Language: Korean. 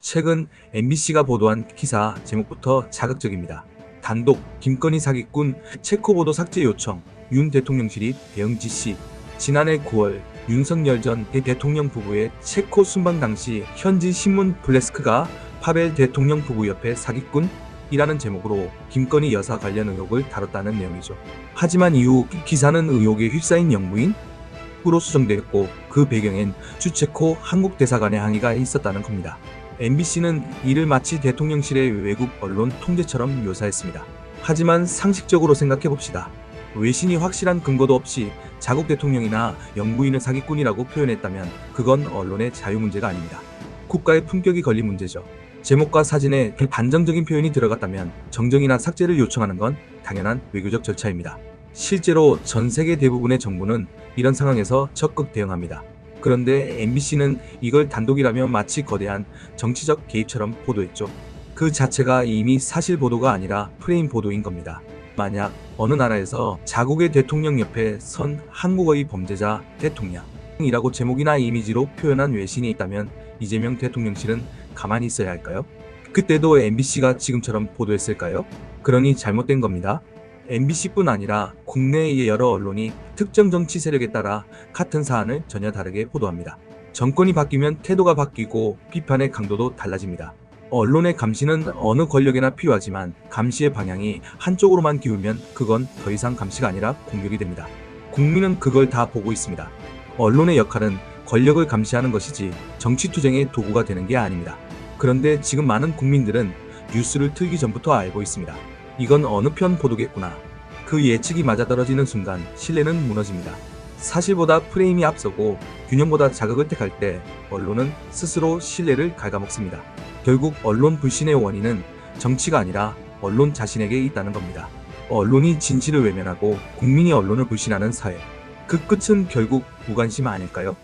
최근 MBC가 보도한 기사 제목부터 자극적입니다. 단독 김건희 사기꾼 체코 보도 삭제 요청, 윤 대통령실이 대응 지시. 지난해 9월 윤석열 전 대통령 부부의 체코 순방 당시 현지 신문 블레스크가 파벨 대통령 부부 옆에 사기꾼이라는 제목으로 김건희 여사 관련 의혹을 다뤘다는 내용이죠. 하지만 이후 기사는 의혹에 휩싸인 영부인으로 수정되었고, 그 배경엔 주체코 한국 대사관의 항의가 있었다는 겁니다. MBC는 이를 마치 대통령실의 외국 언론 통제처럼 묘사했습니다. 하지만 상식적으로 생각해봅시다. 외신이 확실한 근거도 없이 자국 대통령이나 영부인을 사기꾼이라고 표현했다면 그건 언론의 자유 문제가 아닙니다. 국가의 품격이 걸린 문제죠. 제목과 사진에 단정적인 표현이 들어갔다면 정정이나 삭제를 요청하는 건 당연한 외교적 절차입니다. 실제로 전 세계 대부분의 정부는 이런 상황에서 적극 대응합니다. 그런데 MBC는 이걸 단독이라며 마치 거대한 정치적 개입처럼 보도했죠. 그 자체가 이미 사실 보도가 아니라 프레임 보도인 겁니다. 만약 어느 나라에서 자국의 대통령 옆에 선 한국의 범죄자 대통령이라고 제목이나 이미지로 표현한 외신이 있다면 이재명 대통령실은 가만히 있어야 할까요? 그때도 MBC가 지금처럼 보도했을까요? 그러니 잘못된 겁니다. MBC뿐 아니라 국내의 여러 언론이 특정 정치 세력에 따라 같은 사안을 전혀 다르게 보도합니다. 정권이 바뀌면 태도가 바뀌고 비판의 강도도 달라집니다. 언론의 감시는 어느 권력에나 필요하지만 감시의 방향이 한쪽으로만 기울면 그건 더 이상 감시가 아니라 공격이 됩니다. 국민은 그걸 다 보고 있습니다. 언론의 역할은 권력을 감시하는 것이지 정치투쟁의 도구가 되는 게 아닙니다. 그런데 지금 많은 국민들은 뉴스를 틀기 전부터 알고 있습니다. 이건 어느 편 보도겠구나. 그 예측이 맞아떨어지는 순간 신뢰는 무너집니다. 사실보다 프레임이 앞서고 균형보다 자극을 택할 때 언론은 스스로 신뢰를 갉아먹습니다. 결국 언론 불신의 원인은 정치가 아니라 언론 자신에게 있다는 겁니다. 언론이 진실을 외면하고 국민이 언론을 불신하는 사회. 그 끝은 결국 무관심 아닐까요?